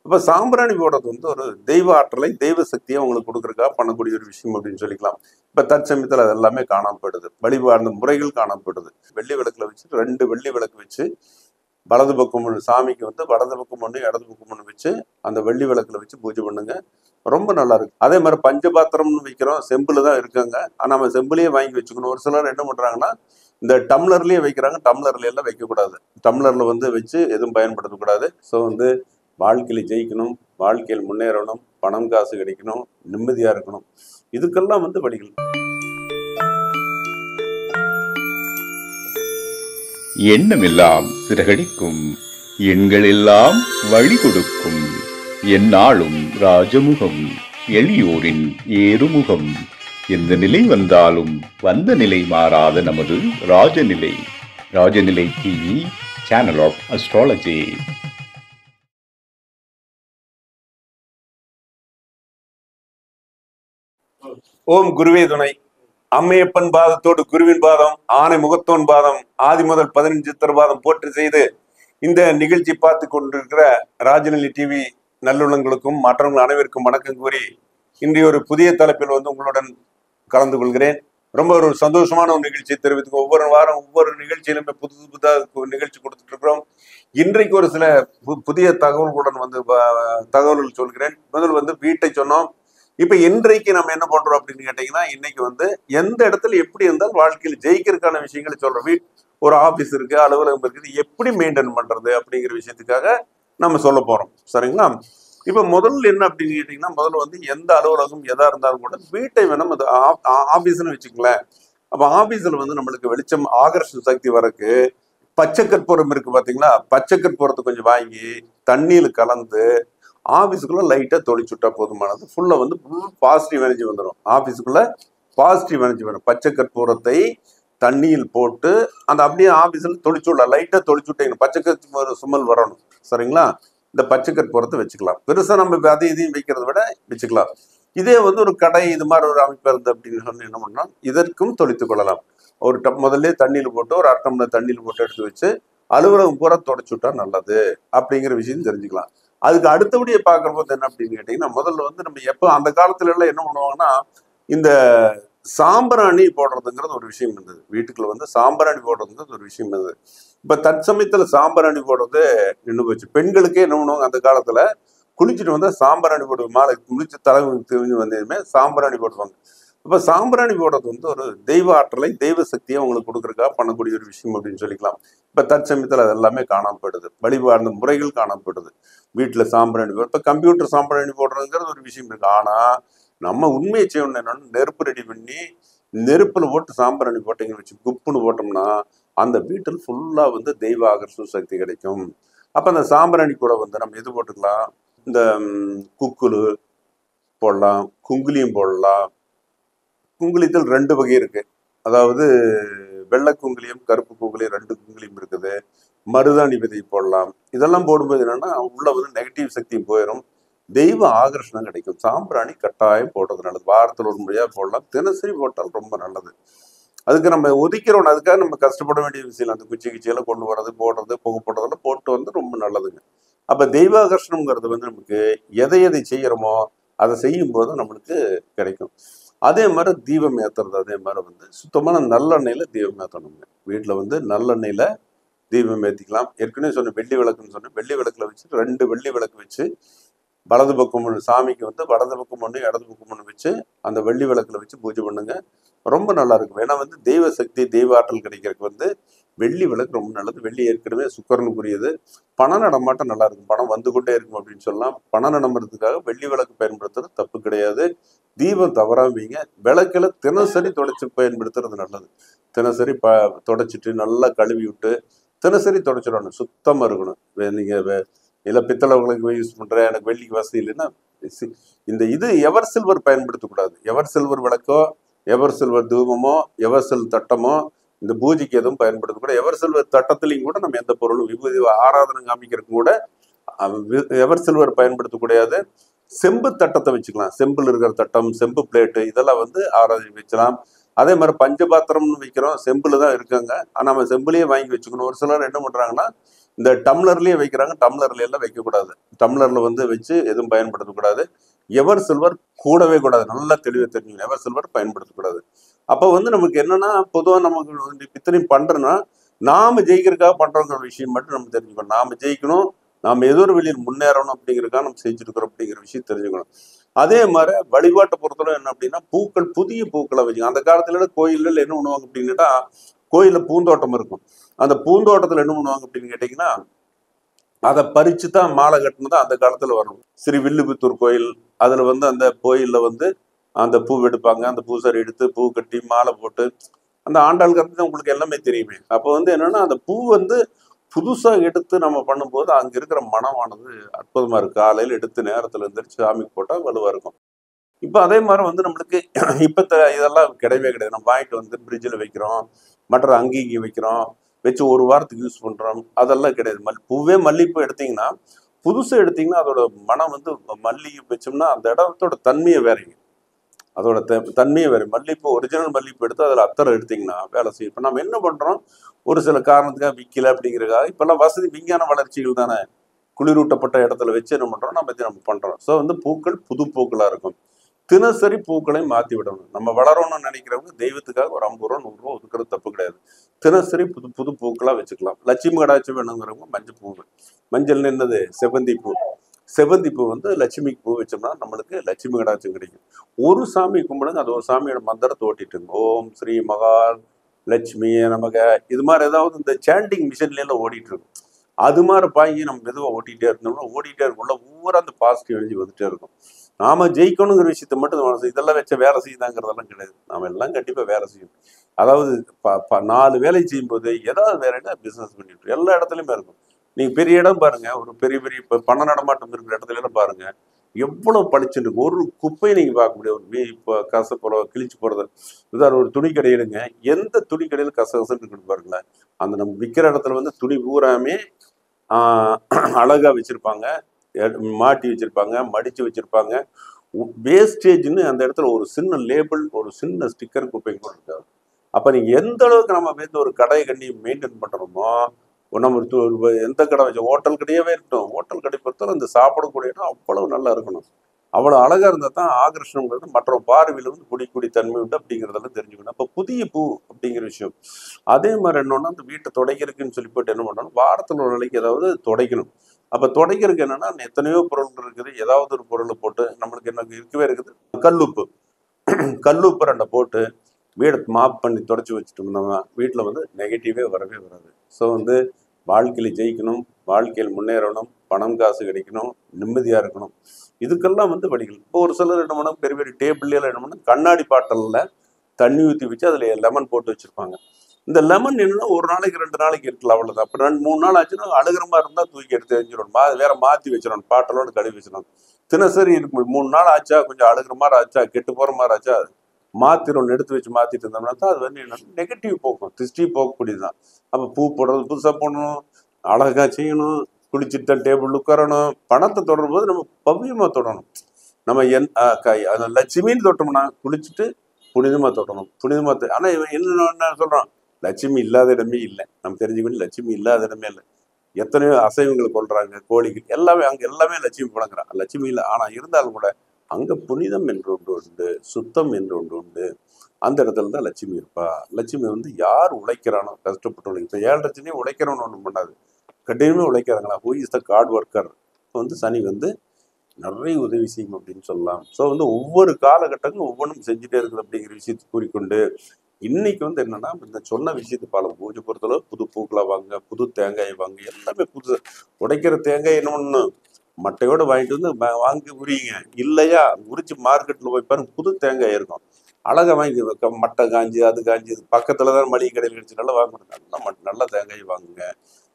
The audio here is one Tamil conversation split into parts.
இப்ப சாம்பிராணி போடுறது வந்து ஒரு தெய்வ ஆற்றலை, தெய்வ சக்தியை உங்களுக்கு கொடுக்குறதுக்காக பண்ணக்கூடிய ஒரு விஷயம் அப்படின்னு சொல்லிக்கலாம். இப்ப தற்சமயத்தில் அது எல்லாமே காணாமப்படுது. வழிபாடு முறைகள் காணாமப்படுது. வெள்ளி விளக்குல வச்சு 2 வெள்ளி விளக்கு வச்சு வலது பக்கம் ஒன்று சாமிக்கு வந்து வலது பக்கம் ஒன்று இடது பக்கம் ஒன்று வச்சு அந்த வெள்ளி விளக்குல வச்சு பூஜை பண்ணுங்க. ரொம்ப நல்லா இருக்கு. அதே மாதிரி பஞ்சபாத்திரம்னு வைக்கிறோம். செம்புல தான் இருக்காங்க. ஆனா நம்ம செம்புலயே வாங்கி வச்சுக்கணும். ஒரு சிலர் என்ன பண்றாங்கன்னா இந்த டம்ளர்லயே வைக்கிறாங்க. டம்ளர்ல எல்லாம் வைக்கக்கூடாது. டம்ளர்ல வந்து வச்சு எதுவும் பயன்படுத்தக்கூடாது. ஸோ வந்து வாழ்க்கையில ஜெயிக்கணும், வாழ்க்கையில் முன்னேறணும், பணம் காசு கிடைக்கணும், நிம்மதியா இருக்கணும். இதுக்கெல்லாம் வந்து வழிகள். எண்ணமெல்லாம் சிறகடிக்கும், எண்களெல்லாம் வழி கொடுக்கும், எந்நாளும் ராஜமுகம், எளியோரின் ஏறுமுகம். எந்த நிலை வந்தாலும் வந்த நிலை மாறாத நமது Rajanilai. Rajanilai TV, channel of astrology. ஓம் குருவே துணை. அம்மையப்பன் பாதத்தோடு குருவின் பாதம், ஆனை முகத்தோன் பாதம், ஆதி முதல் 15 திருபாதம் போற்றி செய்து இந்த நிகழ்ச்சி பார்த்து கொண்டிருக்கிற ராஜநிலை டிவி நல்லுள்ளங்களுக்கும் மற்றவர்கள் அனைவருக்கும் வணக்கம் கூறி இன்றைய ஒரு புதிய தலைப்பில் வந்து உங்களுடன் கலந்து கொள்கிறேன். ரொம்ப ஒரு சந்தோஷமான ஒரு நிகழ்ச்சியை தெரிவித்துக்கோ. ஒவ்வொரு வாரம் ஒவ்வொரு நிகழ்ச்சியிலுமே புதுதாக நிகழ்ச்சி கொடுத்துட்டு இருக்கிறோம். இன்றைக்கு ஒரு சில புதிய தகவல்களுடன் வந்து தகவல்கள் சொல்கிறேன். முதல் வந்து வீட்டை சொன்னோம். இப்ப இன்றைக்கு நம்ம என்ன பண்றோம் அப்படின்னு கேட்டீங்கன்னா, இன்னைக்கு வந்து எந்த இடத்துல எப்படி இருந்தால் வாழ்க்கையில் ஜெயிக்கிறதுக்கான விஷயங்களை சொல்றோம். ஒரு ஆபீஸ் இருக்கு, அலுவலகம் இருக்குது, எப்படி மெயின்டைன் பண்றது அப்படிங்கிற விஷயத்துக்காக நம்ம சொல்ல போறோம். சரிங்களா? இப்ப முதல்ல என்ன அப்படின்னு கேட்டீங்கன்னா, முதல்ல வந்து எந்த அலுவலகம் எதா இருந்தாலும் கூட வீட்டை வேணும் அது ஆபீஸ்ன்னு வச்சுக்கங்களேன். அப்ப ஆபீஸ்ல வந்து நம்மளுக்கு வெளிச்சம் ஆகர்ஷண சக்தி வரக்கு பச்சை கற்பூரம் இருக்கு பாத்தீங்களா? பச்சை கற்பூரத்தை கொஞ்சம் வாங்கி தண்ணியில கலந்து ஆபீஸுக்குள்ள லைட்டா தொளிச்சுட்டா போதுமானது. ஃபுல்லா வந்து ஃபுல் பாசிட்டிவ் எனர்ஜி வந்துடும். ஆபீஸுக்குள்ள பாசிட்டிவ் எனர்ஜி வரும். பச்சை கற்பூரத்தை தண்ணியில் போட்டு அந்த அப்படியே ஆபீஸ்ல தொளிச்சுடலாம். லைட்டா தொளிச்சுட்டீங்க. பச்சை கற்பூர சுமல் வரணும். சரிங்களா? இந்த பச்சை கற்பூரத்தை வச்சுக்கலாம். பெருசா நம்ம அதை இதையும் வைக்கிறத விட வச்சுக்கலாம். இதே வந்து ஒரு கடை இது மாதிரி ஒரு அமைப்பு இருந்து அப்படின்னு சொல்லி என்ன பண்ணலாம், இதற்கும் தொளித்துக் கொள்ளலாம். ஒரு முதல்ல தண்ணியில் போட்டு ஒரு அரை டம்ளர் தண்ணியில் போட்டு எடுத்து வச்சு அலுவலகம் பூரா தொடச்சுட்டா நல்லது அப்படிங்கிற விஷயம் தெரிஞ்சுக்கலாம். அதுக்கு அடுத்தபடியே பார்க்குற போது என்ன அப்படின்னு கேட்டீங்கன்னா, முதல்ல வந்து நம்ம எப்போ அந்த காலத்துல எல்லாம் என்ன பண்ணுவாங்கன்னா, இந்த சாம்பிராணி போடுறதுங்கிறது ஒரு விஷயம் இருந்தது. வீட்டுக்குள்ள வந்து சாம்பிராணி போடுறதுங்கிறது ஒரு விஷயம் இருந்தது. இப்ப தற்சமயத்துல சாம்பிராணி போடுறது நின்று போச்சு. பெண்களுக்கே என்ன பண்ணுவாங்க அந்த காலத்துல, குளிச்சுட்டு வந்தா சாம்பிராணி போடுவாங்க. மாலை குளிச்சு தலை தெரிஞ்சு வந்ததுமே சாம்பிராணி போடுவாங்க. இப்ப சாம்பிராணி போடுறது வந்து ஒரு தெய்வ ஆற்றலை, தெய்வ சக்தியை அவங்களுக்கு கொடுக்கறதுக்காக பண்ணக்கூடிய ஒரு விஷயம் அப்படின்னு சொல்லிக்கலாம். இப்ப தற்சமயத்தில் அது எல்லாமே காணாமப்படுது. வழிபாடு முறைகள் காணாமப்படுது. வீட்டுல சாம்பிராணி இப்ப கம்ப்யூட்டர் சாம்பிராணி போடுறதுங்கிறது ஒரு விஷயம் இருக்கு. ஆனா நம்ம உண்மையை செய்யணும் என்னன்னா, நெருப்பு ரெடி பண்ணி நெருப்புல போட்டு சாம்பிராணி போட்டீங்கன்னு வச்சு குப்புன்னு போட்டோம்னா அந்த வீட்டில் ஃபுல்லா வந்து தெய்வ ஆகர்ஷண சக்தி கிடைக்கும். அப்ப அந்த சாம்பிராணி கூட வந்து நம்ம எது போட்டுக்கலாம், இந்த குக்குலு போடலாம், குங்குலியம் போடலாம். குங்குலியத்தில் 2 வகை இருக்கு. அதாவது வெள்ளை குங்குலியம், கருப்பு குங்குலியம் 2 குங்குலியம் இருக்குது. மருதாணி விதை போடலாம். இதெல்லாம் போடும்போது என்னன்னா உள்ள வந்து நெகட்டிவ் சக்தியும் போயிடும், தெய்வ ஆகர்ஷணம் கிடைக்கும். சாம்பிராணி கட்டாயம் போடுறது நல்லது. வாரத்தில் ஒரு முறையா போடலாம். தினசரி போட்டால் ரொம்ப நல்லது. அதுக்கு நம்ம ஒதுக்கிறோம். அதுக்காக நம்ம கஷ்டப்பட வேண்டிய விஷயம். அந்த குச்சி கிச்சியெல்லாம் கொண்டு வர்றது, போடுறது, புகை போடுறதெல்லாம் போட்டு வந்து ரொம்ப நல்லதுங்க. அப்ப தெய்வாகர்ஷணம்ங்கிறது வந்து நமக்கு எதை எதை செய்யறோமோ அதை செய்யும் போது நம்மளுக்கு கிடைக்கும். அதே மாதிரி தீபம் ஏத்துறது, அதே மாதிரி வந்து சுத்தமான நல்லெண்ணெயில தீபம் ஏற்றணுங்க. வீட்டுல வந்து நல்லெண்ணெயில தீபம் ஏற்றிக்கலாம். ஏற்கனவே சொன்னேன் வெள்ளி விளக்குன்னு சொன்னேன். வெள்ளி விளக்குல வச்சு 2 வெள்ளி விளக்கு வச்சு வலது பக்கம் ஒன்று சாமிக்கு வந்து வலது பக்கம் ஒன்று இடது பக்கம் ஒன்று வச்சு அந்த வெள்ளி விளக்குல வச்சு பூஜை பண்ணுங்க. ரொம்ப நல்லா இருக்கும். ஏன்னா வந்து தெய்வ சக்தி, தெய்வ ஆற்றல் கிடைக்கிறதுக்கு வந்து வெள்ளி விளக்கு ரொம்ப நல்லது. வெள்ளி ஏற்கனவே சுக்கரனுக்குரியது. பண நடமாட்டம் நல்லா இருக்கும். பணம் வந்து கொண்டே இருக்கும் அப்படின்னு சொல்லலாம். பணம் நடமுறதுக்காக வெள்ளி விளக்கு பயன்படுத்துறது தப்பு கிடையாது. தீபம் தவறாம வைங்க. விளக்குல தினசரி தொடச்சி பயன்படுத்துறது நல்லது. தினசரி தொடச்சிட்டு நல்லா கழுவி விட்டு தினசரி தொடச்சிடணும். சுத்தமா இருக்கணும். நீங்க இல்ல பித்தளை விளக்கு யூஸ் பண்றேன், எனக்கு வெள்ளிக்கு வசதி இல்லைன்னா இந்த இது எவர் சில்வர் பயன்படுத்தக்கூடாது. எவர் சில்வர் விளக்கோ, எவர் சில்வர் தூபமோ, எவர் சில் தட்டமோ இந்த பூஜைக்கு எதுவும் பயன்படுத்தக்கூடாது. எவர் சில்வர் தட்டத்திலையும் கூட நம்ம எந்த பொருளும் விபூதி ஆராதனை காமிக்கிறதுக்கு கூட எவர் சில்வர் பயன்படுத்தக்கூடாது. செம்பு தட்டத்தை வச்சுக்கலாம். செம்பில் இருக்கிற தட்டம், செம்பு பிளேட்டு இதெல்லாம் வந்து ஆராதனை வச்சலாம். அதே மாதிரி பஞ்சபாத்திரம்னு வைக்கிறோம். செம்புல தான் இருக்காங்க. ஆனா நம்ம செம்புலயே வாங்கி வச்சுக்கணும். ஒரு சிலர் என்ன பண்றாங்கன்னா இந்த டம்ளர்லயே வைக்கிறாங்க, டம்ளர்ல எல்லாம் வைக்கக்கூடாது. டம்ளர்ல வந்து வச்சு எதுவும் பயன்படுத்தக்கூடாது. எவர் சில்வர் கூடவே கூடாது. நல்லா தெளிவாக தெரிஞ்சுக்கணும். எவர் சில்வர் பயன்படுத்தக்கூடாது. அப்போ வந்து நமக்கு என்னன்னா, பொதுவாக நமக்கு வந்து இத்தனையும் பண்றோம்னா, நாம ஜெயிக்கிறதுக்காக பண்றோங்கிற விஷயம் மட்டும் நம்ம தெரிஞ்சுக்கணும். நாம ஜெயிக்கணும், நாம ஏதோ ஒரு வெளியில் முன்னேறணும் அப்படிங்கிறதுக்காக நம்ம செஞ்சுட்டு இருக்கிறோம் அப்படிங்கிற விஷயம் தெரிஞ்சுக்கணும். அதே மாதிரி வழிபாட்டை பொறுத்தவரை என்ன அப்படின்னா, பூக்கள் புதிய பூக்களை வச்சுக்கணும். அந்த காலத்துல கோயில்கள் என்ன பண்ணுவாங்க அப்படின்னுட்டா, கோயில்ல பூந்தோட்டம் இருக்கும். அந்த பூந்தோட்டத்துல என்ன பண்ணுவாங்க அப்படின்னு கேட்டீங்கன்னா, அதை பறிச்சு தான் மாலை கட்டினதான் அந்த காலத்துல வரும். ஸ்ரீ வில்லிபுத்தூர் கோயில், அதுல வந்து அந்த கோயில்ல வந்து அந்த பூ எடுப்பாங்க. அந்த பூசாரி எடுத்து பூ கட்டி மாலை போட்டு அந்த ஆண்டாள் கருத்து தான் உங்களுக்கு எல்லாமே தெரியுமே. அப்போ வந்து என்னன்னா, அந்த பூ வந்து புதுசா எடுத்து நம்ம பண்ணும்போது அங்க இருக்கிற மனமானது அற்புதமா இருக்கு. காலையில எடுத்து நேரத்துல எந்திரிச்சு சாமிக்கு போட்டா வலுவா இருக்கும். இப்ப அதே மாதிரி வந்து நம்மளுக்கு இதெல்லாம் கிடையவே கிடையாது. நம்ம வாங்கிட்டு வந்து ஃப்ரிட்ஜில் வைக்கிறோம், மற்ற அங்கேயும் இங்கேயும் வைக்கிறோம், வச்சு ஒரு வாரத்துக்கு யூஸ் பண்றோம். அதெல்லாம் கிடையாது. பூவே மல்லிகைப்பூ எடுத்தீங்கன்னா, புதுசா எடுத்தீங்கன்னா அதோட மனம் வந்து மல்லிகை வச்சோம்னா அந்த இடத்தோட தன்மையை வேறங்க. அதோட தன்மையை வேறு. மல்லிகைப்பூ ஒரிஜினல் மல்லிகைப்பூ எடுத்து அதில் அத்தரை எடுத்தீங்கன்னா வேலை செய்யும். இப்போ நம்ம என்ன பண்றோம், ஒரு சில காரணத்துக்காக விற்கல அப்படிங்கிறதுக்காக இப்பெல்லாம் வசதி விஞ்ஞான வளர்ச்சிகள் தானே, குளிரூட்டப்பட்ட இடத்துல வச்சு என்ன பண்றோம், நம்ம பண்றோம். ஸோ வந்து பூக்கள் புது பூக்களா இருக்கும். தினசரி பூக்களை மாத்தி விடணும். நம்ம வளரணும்னு நினைக்கிறவங்க தெய்வத்துக்காக ஒரு 50 ரூபா 100 ரூபா ஒதுக்குறது தப்பு கிடையாது. தினசரி புது புது பூக்களா வச்சுக்கலாம். லட்சுமி கடாட்சி வேணுங்கிறவங்க மஞ்சள் பூ, மஞ்சள் என்னது செவந்தி பூ. செவந்தி பூ வந்து லட்சுமிக்கு பூ வச்சோம்னா நம்மளுக்கு லட்சுமி கடாட்சம் கிடைக்கும். ஒரு சாமி கும்பிடுங்க, அது ஒரு சாமியோட மந்திரத்தை ஓட்டிட்டுங்க. ஓம் ஸ்ரீ மகா லட்சுமி நமக, இது மாதிரி ஏதாவது இந்த சாண்டிங் மிஷின்ல எல்லாம் ஓடிட்டு இருக்கும். அது மாதிரி பாங்கி நம்ம மெதுவாக ஓட்டிகிட்டே இருந்தோம்னா ஓடிட்டே இருக்கும்ல, ஒவ்வொரு அந்த பாசிட்டிவ் எனர்ஜி வந்துட்டே இருக்கும். நாம ஜெயிக்கணுங்கிற விஷயத்த மட்டும் இதெல்லாம் வச்ச வேலை செய்யுதாங்கிறதெல்லாம் கிடையாது. நாம எல்லாம் கண்டிப்பா வேலை செய்யணும். அதாவது 4 வேலை செய்யும்போது ஏதாவது வேற என்ன பிசினஸ் பண்ணிட்டு எல்லா இடத்துலயுமே இருக்கும். நீங்க பெரிய இடம் பாருங்க, ஒரு பெரிய பெரிய இப்ப பண நடமாட்டம் இருக்கிற இடத்துல எல்லாம் பாருங்க, எவ்வளவு பளிச்சுட்டு இருக்கு. ஒரு குப்பையை நீங்க பார்க்க முடியாது. ஒரு இப்போ கச போற கிழிச்சு போறது. உதாரணம் ஒரு துணி கடை எடுங்க, எந்த துணி கடையில கசகசன்னு இருக்குன்னு பாருங்களேன். அந்த நம்ம விற்கிற இடத்துல வந்து துணி பூராமே அழகா வச்சிருப்பாங்க, மாட்டி வச்சிருப்பாங்க, மடிச்சு வச்சிருப்பாங்க. வேஸ்டேஜ்னு அந்த இடத்துல ஒரு சின்ன லேபிள், ஒரு சின்ன ஸ்டிக்கர் குப்பையும் கூட இருக்காது. அப்ப நீங்க எந்த அளவுக்கு நம்ம வந்து ஒரு கடை கண்ணி மெயின்டைன் பண்றோமோ, நம்ம எந்த கடை வச்ச ஹோட்டல் கடையாவே இருக்கட்டும், ஹோட்டல் கடை பொறுத்தவரை அந்த சாப்பிடக்கூடிய இடம் அவ்வளவு நல்லா இருக்கணும். அவ்வளவு அழகா இருந்தா தான் ஆகர்ஷணங்கிறது மற்ற பார்வையில வந்து குடி தன்மை உண்டு அப்படிங்கிறதெல்லாம் தெரிஞ்சுக்கணும். அப்ப புதிய பூ அப்படிங்கிற விஷயம். அதே மாதிரி என்னன்னா, அந்த வீட்டை துடைக்கிறதுக்குன்னு சொல்லி போட்டு என்ன பண்ணணும், வாரத்துல ஒரு நாளைக்கு ஏதாவது துடைக்கணும். அப்ப துடைக்கிறதுக்கு என்னன்னா, எத்தனையோ பொருட்கள் இருக்குது. ஏதாவது ஒரு பொருளை போட்டு நம்மளுக்கு என்ன இருக்கவே இருக்குது, கல்லுப்பு. கல்லுப்பு 2 போட்டு வீடை மாப் பண்ணி தொடச்சி வச்சுட்டோம்னா வீட்டில் வந்து நெகட்டிவே வரவே வராது. ஸோ வந்து வாழ்க்கையில ஜெயிக்கணும், வாழ்க்கையில் முன்னேறணும், பணம் காசு கிடைக்கணும், நிம்மதியா இருக்கணும். இதுக்கெல்லாம் வந்து வழிகள். இப்போ ஒரு சிலர் என்ன பண்ணணும், பெரிய பெரிய டேபிள்ல என்ன பண்ணணும், கண்ணாடி பாட்டில்ல தண்ணி ஊற்றி வச்சு அதுல லெமன் போட்டு வச்சிருப்பாங்க. இந்த லெமன் என்னன்னா ஒரு நாளைக்கு 2 நாளைக்கு இருக்கலாம், அவ்வளவுதான். அப்ப 2-3 நாள் ஆச்சுன்னா அழுகிற மாதிரி இருந்தா தூக்கி எடுத்து எரிஞ்சிடணும். வேற மாத்தி வச்சிடணும், பாட்டிலோட கழுவி வச்சிடணும். தினசரி இருக்கும் 3 நாள் ஆச்சா, கொஞ்சம் அழுகிற மாதிரி ஆச்சா, கெட்டு போற மாதிரி ஆச்சா, மாத்திரம் எடுத்து வச்சு மாத்திட்டு இருந்தோம்னா தான் அது வந்து என்ன நெகட்டிவ் போக்கும், திருஷ்டி போகக்கூடியதுதான். அப்ப பூ போடுறது புதுசா போடணும், அழகா செய்யணும், குளிச்சுட்டு தான் டேபிள் உட்காரணும். பணத்தை தொடரும் போது நம்ம பவ்யமா தொடணும். நம்ம லட்சுமின்னு தொட்டோம்னா குளிச்சுட்டு புனிதமா தொடணும். புனிதமா ஆனா இவன் என்ன சொல்றான், லட்சுமி இல்லாத இடமே இல்லை. நம்ம தெரிஞ்சுக்கணும், லட்சுமி இல்லாத இடமே இல்லை. எத்தனையோ அசைவங்களை கொள்றாங்க, கோழிகள் எல்லாமே அங்க எல்லாமே லட்சுமி பழங்குறான். லட்சுமி இல்லை, ஆனா இருந்தாலும் கூட அங்க புனிதம் என்று ஒன்று உண்டு, சுத்தம் என்று ஒன்று உண்டு. அந்த இடத்துல தான் லட்சுமி இருப்பா. லட்சுமி வந்து யார் உழைக்கிறானோ, கஷ்டப்பட்டு இப்ப 7 உழைக்கிறவன்னு ஒண்ணு பண்ணாது, கண்டினியூ உழைக்கிறாங்களா, who is the hard worker வந்து சனி வந்து நிறைய உதவி செய்யும் அப்படின்னு சொல்லலாம். ஸோ வந்து ஒவ்வொரு காலகட்டங்களும் ஒவ்வொன்றும் செஞ்சுட்டே இருக்குது அப்படிங்கிற விஷயத்தை கூறிக்கொண்டு, இன்னைக்கு வந்து என்னன்னா, இந்த சொன்ன விஷயத்தை பால பூஜை பொறுத்தளவு புது பூக்களா வாங்க, புது தேங்காய் வாங்க, எல்லாமே புதுசு. உடைக்கிற தேங்காய் என்ன ஒண்ணு மட்டையோட வாங்கிட்டு வந்து வாங்கி உரியுங்க. இல்லையா உரிச்சு மார்க்கெட்ல போய் பாருங்க, புது தேங்காய் இருக்கும். அழகா வாங்கி மட்டை காஞ்சி அது காஞ்சி பக்கத்துலதான் மளிகை கடையில் கிடைச்சு நல்லா வாங்கணும். நல்ல தேங்காய் வாங்குங்க,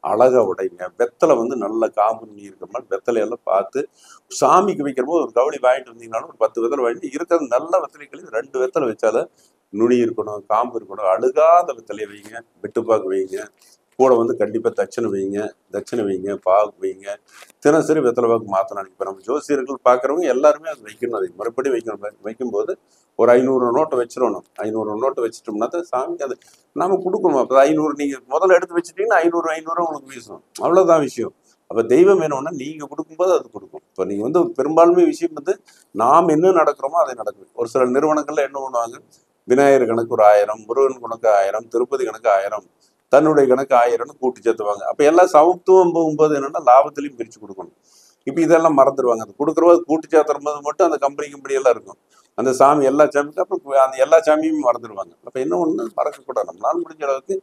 அழகா உடைங்க. வெத்தலை வந்து நல்ல காம்பு நுனி இருக்கிற மாதிரி வெத்தலையெல்லாம் பார்த்து சாமிக்கு வைக்கிற போது ஒரு கவுளி வாங்கிட்டு வந்தீங்கன்னாலும் ஒரு 10 வெத்தலை வாங்கிட்டு இருக்கிறது நல்ல வெத்தலைகளில் 2 வெத்தலை வச்சாலும் நுனி இருக்கணும், காம்பு இருக்கணும். அழுகாத வெத்தலையை வைங்க, வெட்டுப்பாக்கு வைங்க. கூட வந்து கண்டிப்பாக தட்சணை வைங்க, பாகு வைங்க, தினசரி வெத்தலை பாக்கு மாற்றணும். இப்போ நம்ம ஜோசியர்கள் பார்க்குறவங்க எல்லாருமே அது வைக்கணும், அதை முறைப்படி வைக்கணும். வைக்கும்போது ஒரு 500 நோட்டை வச்சிடணும். 500 நோட்டை வச்சுட்டோம்னா தான் சாமிக்கு அது நாம கொடுக்கணும். அப்போ 500 நீங்கள் முதல்ல எடுத்து வச்சுட்டீங்கன்னா 500 உங்களுக்கு வீசணும், அவ்வளோதான் விஷயம். அப்போ தெய்வம் வேணும்னா நீங்கள் கொடுக்கும்போது அது கொடுக்கும். இப்போ நீங்கள் வந்து பெரும்பான்மை விஷயம் வந்து நாம் என்ன நடக்கிறோமோ அதை நடக்கும். ஒரு சில நிறுவனங்கள்ல என்ன பண்ணுவாங்க, விநாயகர் கணக்கு ஒரு 1000, முருகன் கணக்கு 1000, திருப்பதி கணக்கு 1000, தன்னுடைய கணக்கு 1000ன்னு கூட்டி சேர்த்துவாங்க. அப்ப எல்லாம் சமத்துவம் போகும்போது என்னன்னா லாபத்திலையும் பிரிச்சு கொடுக்கணும். இப்ப இதெல்லாம் மறந்துடுவாங்க. அது கொடுக்குறபோது கூட்டி சேர்த்துற போது மட்டும் அந்த கம்பெனி எல்லாம் இருக்கும். அந்த சாமி எல்லா சாமிக்கும் அப்புறம் அந்த எல்லா சாமியும் மறந்துடுவாங்க. அப்ப என்ன ஒண்ணு மறக்கக்கூடாது. நம்மளால முடிஞ்ச அளவுக்கு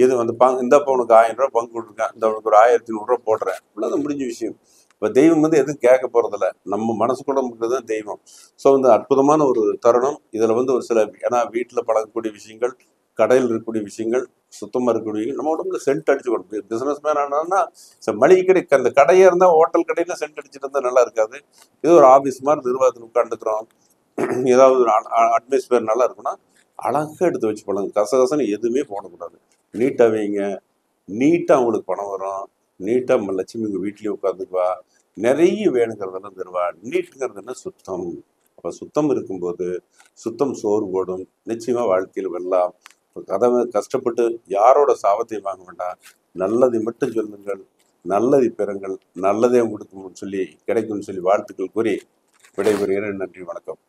எது அந்த இந்த உனக்கு 1000 ரூபாய் பங்கு கொடுத்துருக்கேன், இந்த உனக்கு ஒரு 1100 ரூபாய் போடுறேன், இவ்வளவு முடிஞ்ச விஷயம். இப்ப தெய்வம் வந்து எதுவும் கேட்க போறதில்ல, நம்ம மனசுக்குள்ள மட்டும்தான் தெய்வம். ஸோ வந்து அற்புதமான ஒரு தருணம். இதுல வந்து ஒரு சில ஏன்னா வீட்டுல பழகக்கூடிய விஷயங்கள், கடையில் இருக்கக்கூடிய விஷயங்கள், சுத்தமா இருக்கக்கூடிய நம்ம உடம்புல சென்ட் அடிச்சு கொடுக்கும். பிசினஸ் மேன் ஆனா மளிகை கடை அந்த கடையா இருந்தா ஹோட்டல் கடையில சென்ட் அடிச்சுட்டு இருந்தா நல்லா இருக்காது. இது ஒரு ஆபீஸ் மாதிரி நிர்வாகத்தில் உட்காந்துக்கிறோம், ஏதாவது ஒரு அட்மாஸ்பியர் நல்லா இருக்குன்னா அழகா எடுத்து வச்சு பழங்க. கசகசன்னு எதுவுமே போடக்கூடாது. நீட்டா வைங்க, நீட்டா அவங்களுக்கு பணம் வரும். நீட்டா லட்சுமி உங்க வீட்லயே உட்காந்துக்குவா, நிறைய வேணுங்கிறதெல்லாம் தருவா. நீட்டுங்கிறது என்ன, சுத்தம். அப்ப சுத்தம் இருக்கும்போது சுத்தம் சோறு போடும். நிச்சயமா வாழ்க்கையில் வெல்லலாம். கதவை கஷ்டப்பட்டு யாரோட சாபத்தையும் வாங்க வேண்டாம். நல்லதை மட்டும் சொல்லுங்கள், நல்லதை பெறுங்கள், நல்லதே உங்களுக்கு சொல்லி கிடைக்கும்னு சொல்லி வாழ்த்துக்கள் கூறி விடைபெறுகிறேன். நன்றி, வணக்கம்.